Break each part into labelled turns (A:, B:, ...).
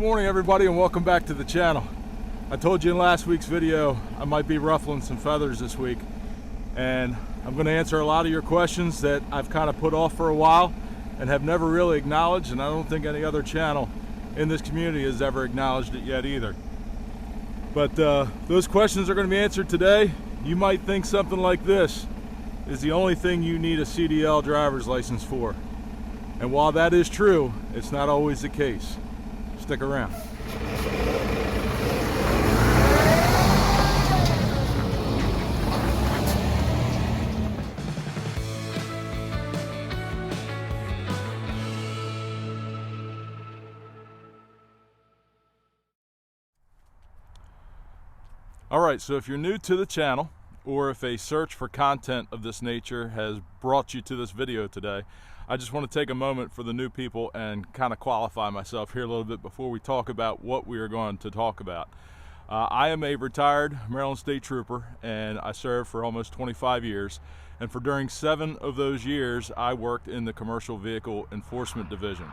A: morning everybody, and welcome back to the channel. I told you in last week's video I might be ruffling some feathers this week, and I'm going to answer a lot of your questions that I've kind of put off for a while and have never really acknowledged, and I don't think any other channel in this community has ever acknowledged it yet either. But those questions are going to be answered today. You might think something like this is the only thing you need a CDL driver's license for. And while that is true, it's not always the case. Stick around. Alright, so if you're new to the channel, or if a search for content of this nature has brought you to this video today, I just want to take a moment for the new people and kind of qualify myself here a little bit before we talk about what we are going to talk about. I am a retired Maryland State Trooper, and I served for almost 25 years. And for during 7 of those years, I worked in the Commercial Vehicle Enforcement Division.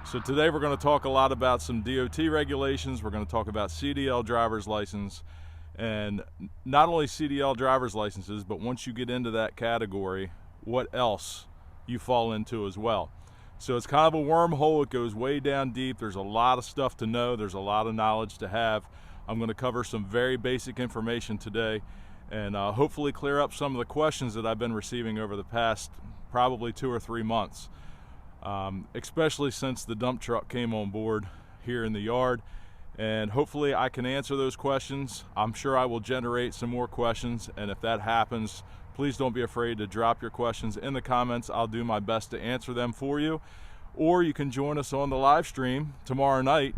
A: So today we're going to talk a lot about some DOT regulations. We're going to talk about CDL driver's license, and not only CDL driver's licenses, but once you get into that category, what else you fall into as well. So it's kind of a wormhole. It goes way down deep. There's a lot of stuff to know. There's a lot of knowledge to have. I'm going to cover some very basic information today, and hopefully clear up some of the questions that I've been receiving over the past probably 2 or 3 months, especially since the dump truck came on board here in the yard. And hopefully I can answer those questions. I'm sure I will generate some more questions, and if that happens, please don't be afraid to drop your questions in the comments. I'll do my best to answer them for you. Or you can join us on the live stream tomorrow night.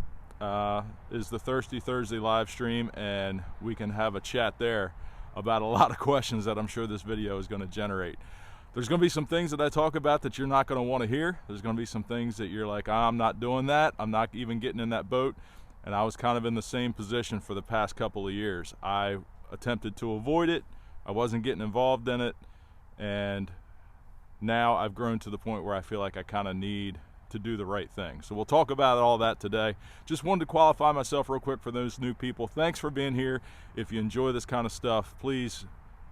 A: Is the Thirsty Thursday live stream, and we can have a chat there about a lot of questions that I'm sure this video is going to generate. There's going to be some things that I talk about that you're not going to want to hear. There's going to be some things that you're like, I'm not doing that. I'm not even getting in that boat. And I was kind of in the same position for the past couple of years. I attempted to avoid it. I wasn't getting involved in it. And now I've grown to the point where I feel like I kind of need to do the right thing. So we'll talk about all that today. Just wanted to qualify myself real quick for those new people. Thanks for being here. If you enjoy this kind of stuff, please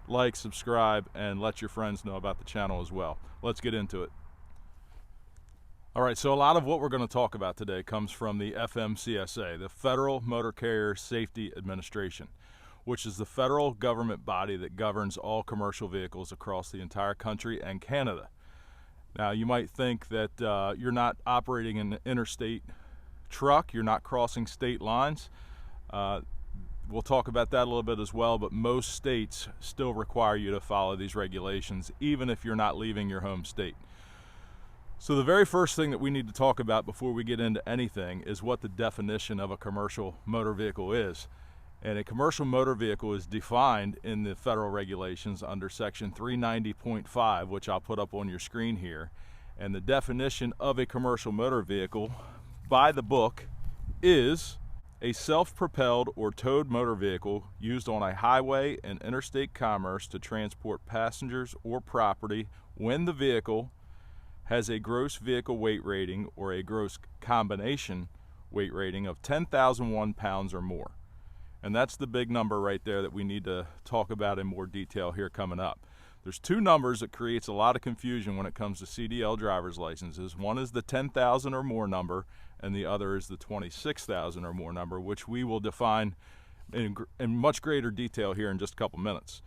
A: like, subscribe, and let your friends know about the channel as well. Let's get into it. All right, so a lot of what we're going to talk about today comes from the FMCSA, the Federal Motor Carrier Safety Administration, which is the federal government body that governs all commercial vehicles across the entire country and Canada. Now, you might think that you're not operating an interstate truck, you're not crossing state lines. We'll talk about that a little bit as well, but most states still require you to follow these regulations, even if you're not leaving your home state. So the very first thing that we need to talk about before we get into anything is what the definition of a commercial motor vehicle is. And a commercial motor vehicle is defined in the federal regulations under section 390.5, which I'll put up on your screen here. And the definition of a commercial motor vehicle by the book is a self-propelled or towed motor vehicle used on a highway and interstate commerce to transport passengers or property when the vehicle has a gross vehicle weight rating or a gross combination weight rating of 10,001 pounds or more. And that's the big number right there that we need to talk about in more detail here coming up. There's 2 numbers that creates a lot of confusion when it comes to CDL driver's licenses. One is the 10,000 or more number, and the other is the 26,000 or more number, which we will define in much greater detail here in just a couple minutes.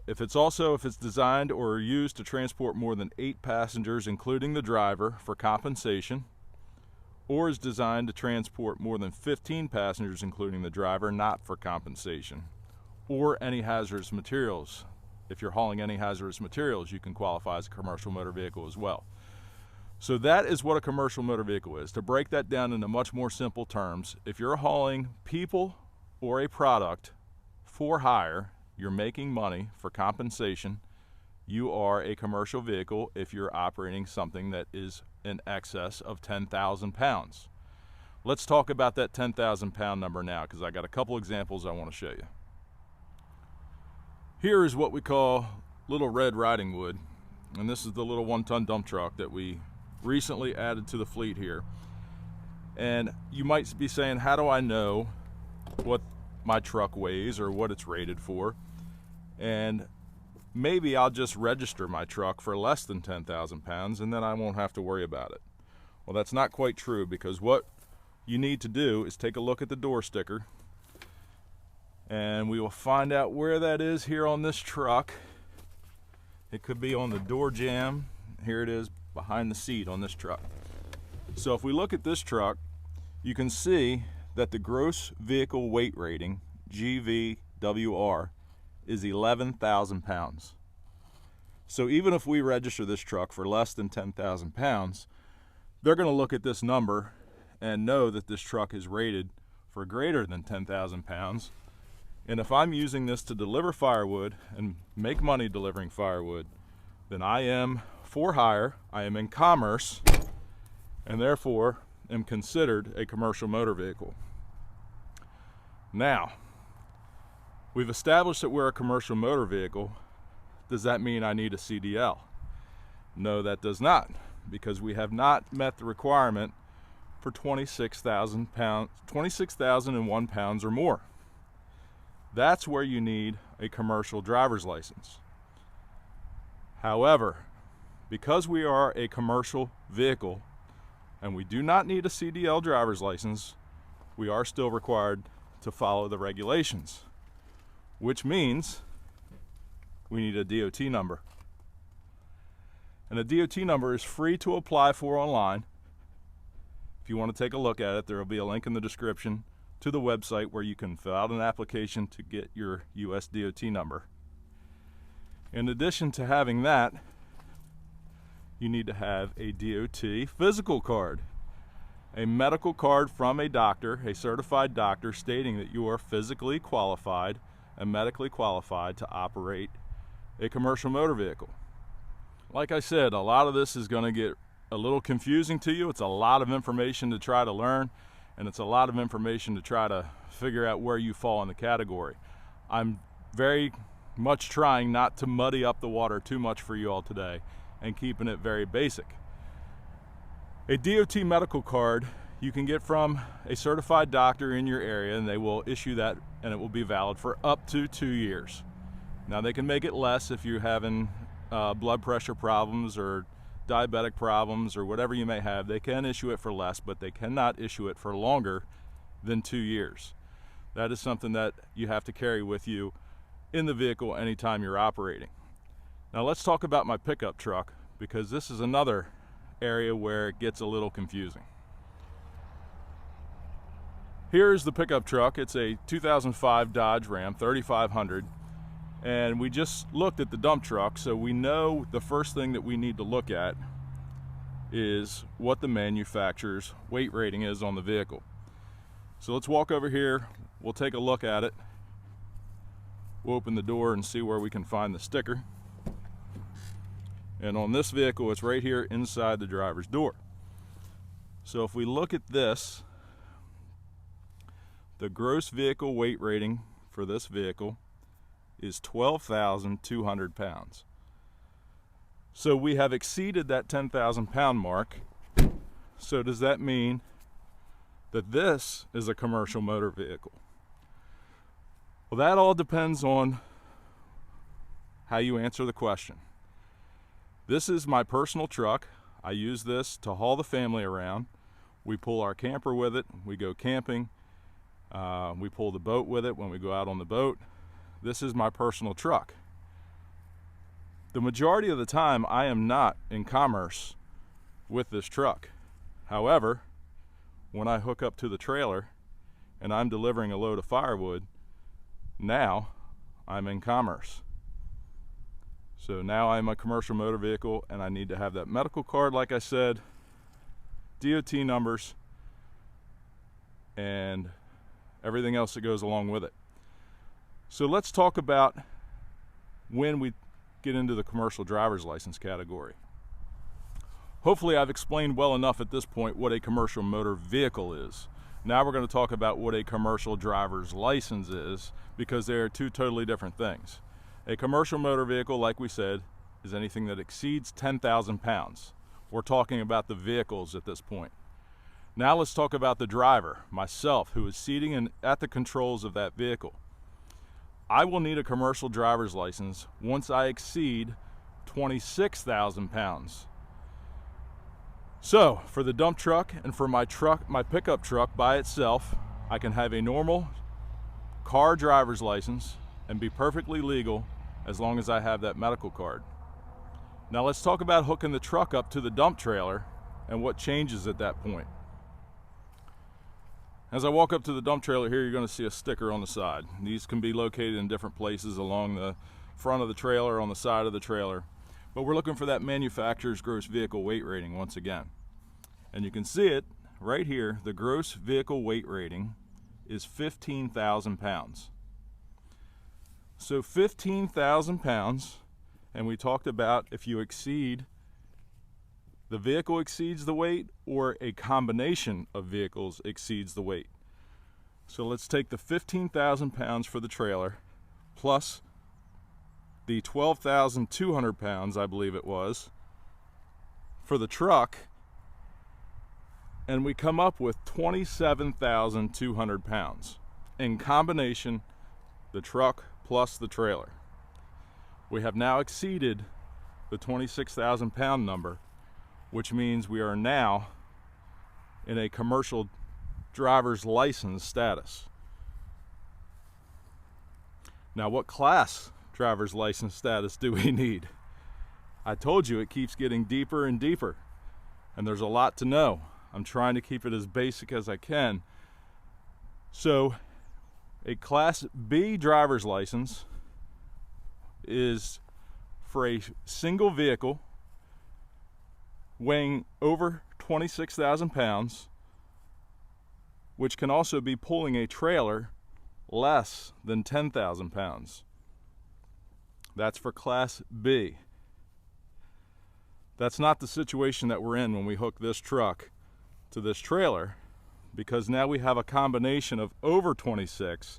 A: If it's designed or used to transport more than 8 passengers, including the driver, for compensation, or is designed to transport more than 15 passengers, including the driver, not for compensation, or any hazardous materials. If you're hauling any hazardous materials, you can qualify as a commercial motor vehicle as well. So that is what a commercial motor vehicle is. To break that down into much more simple terms, if you're hauling people or a product for hire, you're making money for compensation, you are a commercial vehicle if you're operating something that is in excess of 10,000 pounds. Let's talk about that 10,000 pound number now, because I got a couple examples I want to show you. Here is what we call Little Red Riding Hood, and this is the little 1-ton dump truck that we recently added to the fleet here. And you might be saying, how do I know what my truck weighs or what it's rated for? And maybe I'll just register my truck for less than 10,000 pounds and then I won't have to worry about it. Well, that's not quite true, because what you need to do is take a look at the door sticker, and we will find out where that is here on this truck. It could be on the door jamb. Here it is behind the seat on this truck. So if we look at this truck, you can see that the gross vehicle weight rating, GVWR, is 11,000 pounds. So even if we register this truck for less than 10,000 pounds, they're going to look at this number and know that this truck is rated for greater than 10,000 pounds. And if I'm using this to deliver firewood and make money delivering firewood, then I am for hire, I am in commerce, and therefore am considered a commercial motor vehicle. Now, we've established that we're a commercial motor vehicle. Does that mean I need a CDL? No, that does not, because we have not met the requirement for 26,000 pounds, 26,001 pounds or more. That's where you need a commercial driver's license. However, because we are a commercial vehicle and we do not need a CDL driver's license, we are still required to follow the regulations, which means we need a DOT number. And a DOT number is free to apply for online. If you want to take a look at it, there will be a link in the description to the website where you can fill out an application to get your US DOT number. In addition to having that, you need to have a DOT physical card, a medical card from a doctor, a certified doctor, stating that you are physically qualified and medically qualified to operate a commercial motor vehicle. Like I said, a lot of this is going to get a little confusing to you. It's a lot of information to try to learn, and it's a lot of information to try to figure out where you fall in the category. I'm very much trying not to muddy up the water too much for you all today and keeping it very basic. A DOT medical card you can get from a certified doctor in your area, and they will issue that, and it will be valid for up to 2 years. Now, they can make it less if you're having blood pressure problems or diabetic problems or whatever you may have. They can issue it for less, but they cannot issue it for longer than 2 years. That is something that you have to carry with you in the vehicle anytime you're operating. Now let's talk about my pickup truck, because this is another area where it gets a little confusing. Here's the pickup truck. It's a 2005 Dodge Ram 3500, and we just looked at the dump truck, so we know the first thing that we need to look at is what the manufacturer's weight rating is on the vehicle. So let's walk over here, we'll take a look at it. We'll open the door and see where we can find the sticker. And on this vehicle, it's right here inside the driver's door. So if we look at this, the gross vehicle weight rating for this vehicle is 12,200 pounds. So we have exceeded that 10,000 pound mark. So does that mean that this is a commercial motor vehicle? Well, that all depends on how you answer the question. This is my personal truck. I use this to haul the family around. We pull our camper with it. We go camping. We pull the boat with it when we go out on the boat. This is my personal truck. The majority of the time, I am not in commerce with this truck. However, when I hook up to the trailer and I'm delivering a load of firewood, now I'm in commerce. So now I'm a commercial motor vehicle, and I need to have that medical card, like I said, DOT numbers, and everything else that goes along with it. So let's talk about when we get into the commercial driver's license category. Hopefully I've explained well enough at this point what a commercial motor vehicle is. Now we're going to talk about what a commercial driver's license is, because they are two totally different things. A commercial motor vehicle, like we said, is anything that exceeds 10,000 pounds. We're talking about the vehicles at this point. Now let's talk about the driver, myself, who is seating at the controls of that vehicle. I will need a commercial driver's license once I exceed 26,000 pounds. So for the dump truck and for my pickup truck by itself, I can have a normal car driver's license and be perfectly legal as long as I have that medical card. Now let's talk about hooking the truck up to the dump trailer and what changes at that point. As I walk up to the dump trailer here, you're going to see a sticker on the side. These can be located in different places along the front of the trailer, on the side of the trailer. But we're looking for that manufacturer's gross vehicle weight rating once again. And you can see it right here. The gross vehicle weight rating is 15,000 pounds. So 15,000 pounds, and we talked about if you exceed, the vehicle exceeds the weight or a combination of vehicles exceeds the weight. So let's take the 15,000 pounds for the trailer plus the 12,200 pounds, I believe it was, for the truck, and we come up with 27,200 pounds in combination, the truck plus the trailer. We have now exceeded the 26,000 pound number, which means we are now in a commercial driver's license status. Now, what class driver's license status do we need? I told you it keeps getting deeper and deeper, and there's a lot to know. I'm trying to keep it as basic as I can. So, a Class B driver's license is for a single vehicle weighing over 26,000 pounds, which can also be pulling a trailer less than 10,000 pounds. That's for Class B. That's not the situation that we're in when we hook this truck to this trailer, because now we have a combination of over 26.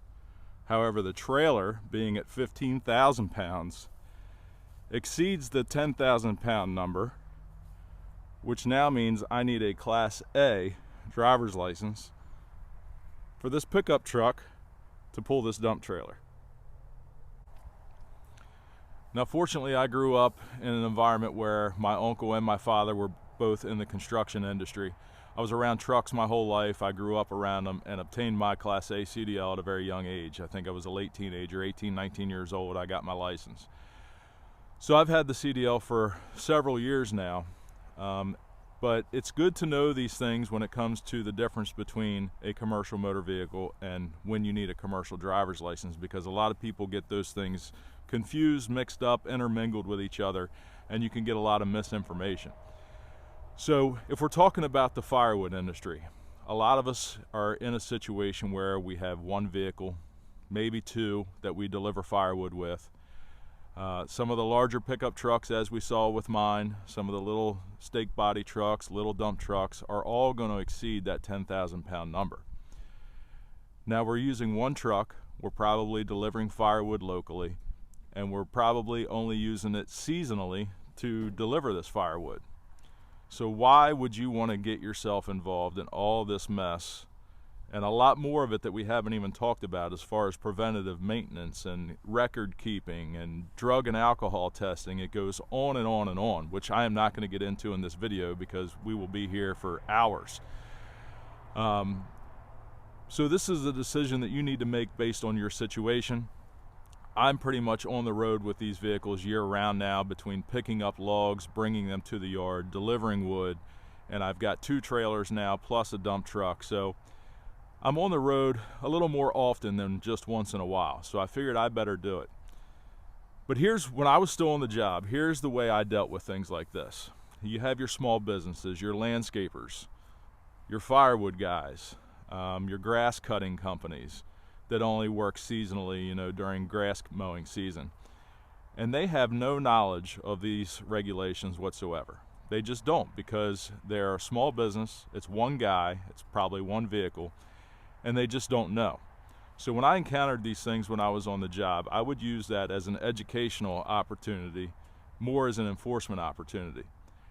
A: However, the trailer, being at 15,000 pounds, exceeds the 10,000 pound number, which now means I need a Class A driver's license for this pickup truck to pull this dump trailer. Now, fortunately, I grew up in an environment where my uncle and my father were both in the construction industry. I was around trucks my whole life. I grew up around them and obtained my Class A CDL at a very young age. I think I was a late teenager, 18, 19 years old, I got my license. So I've had the CDL for several years now. But it's good to know these things when it comes to the difference between a commercial motor vehicle and when you need a commercial driver's license, because a lot of people get those things confused, mixed up, intermingled with each other, and you can get a lot of misinformation. So if we're talking about the firewood industry, a lot of us are in a situation where we have one vehicle, maybe two, that we deliver firewood with. Some of the larger pickup trucks, as we saw with mine, some of the little stake body trucks, little dump trucks, are all going to exceed that 10,000 pound number. Now we're using one truck, we're probably delivering firewood locally, and we're probably only using it seasonally to deliver this firewood. So why would you want to get yourself involved in all this mess, and a lot more of it that we haven't even talked about as far as preventative maintenance and record keeping and drug and alcohol testing? It goes on and on and on, which I am not going to get into in this video because we will be here for hours. So this is a decision that you need to make based on your situation. I'm pretty much on the road with these vehicles year-round now, between picking up logs, bringing them to the yard, delivering wood, and I've got 2 trailers now plus a dump truck. So I'm on the road a little more often than just once in a while, so I figured I better do it. But here's, when I was still on the job, here's the way I dealt with things like this. You have your small businesses, your landscapers, your firewood guys, your grass cutting companies that only work seasonally, during grass mowing season. And they have no knowledge of these regulations whatsoever. They just don't, because they're a small business, it's one guy, it's probably one vehicle, and they just don't know. So when I encountered these things when I was on the job, I would use that as an educational opportunity, more as an enforcement opportunity.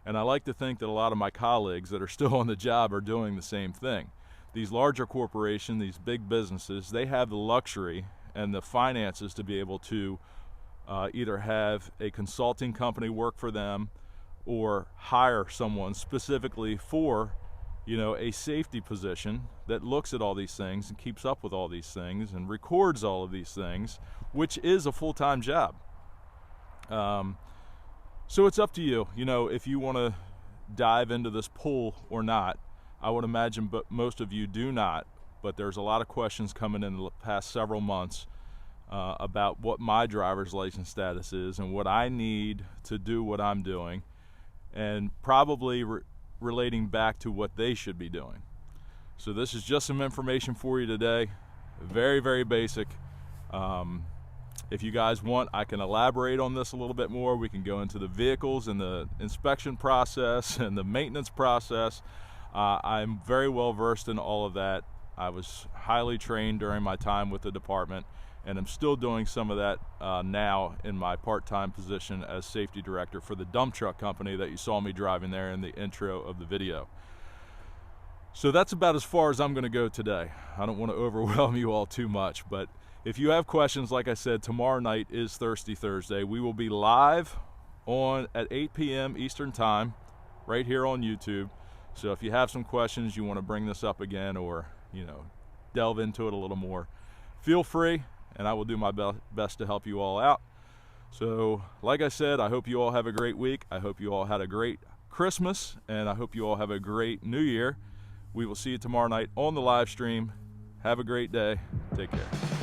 A: And I like to think that a lot of my colleagues that are still on the job are doing the same thing. These larger corporations, these big businesses, they have the luxury and the finances to be able to either have a consulting company work for them or hire someone specifically for, you know, a safety position that looks at all these things and keeps up with all these things and records all of these things, which is a full-time job. So it's up to you, you know, if you want to dive into this pool or not. I would imagine but most of you do not, but there's a lot of questions coming in the past several months about what my driver's license status is and what I need to do what I'm doing, and probably relating back to what they should be doing. So this is just some information for you today, very, very basic. If you guys want, I can elaborate on this a little bit more. We can go into the vehicles and the inspection process and the maintenance process. I'm very well versed in all of that. I was highly trained during my time with the department, and I'm still doing some of that now in my part-time position as safety director for the dump truck company that you saw me driving there in the intro of the video. So that's about as far as I'm going to go today. I don't want to overwhelm you all too much, but if you have questions, like I said, tomorrow night is Thirsty Thursday. We will be live at 8 p.m. Eastern Time right here on YouTube. So if you have some questions, you want to bring this up again, or, you know, delve into it a little more, feel free, and I will do my best to help you all out. So like I said, I hope you all have a great week. I hope you all had a great Christmas, and I hope you all have a great New Year. We will see you tomorrow night on the live stream. Have a great day. Take care.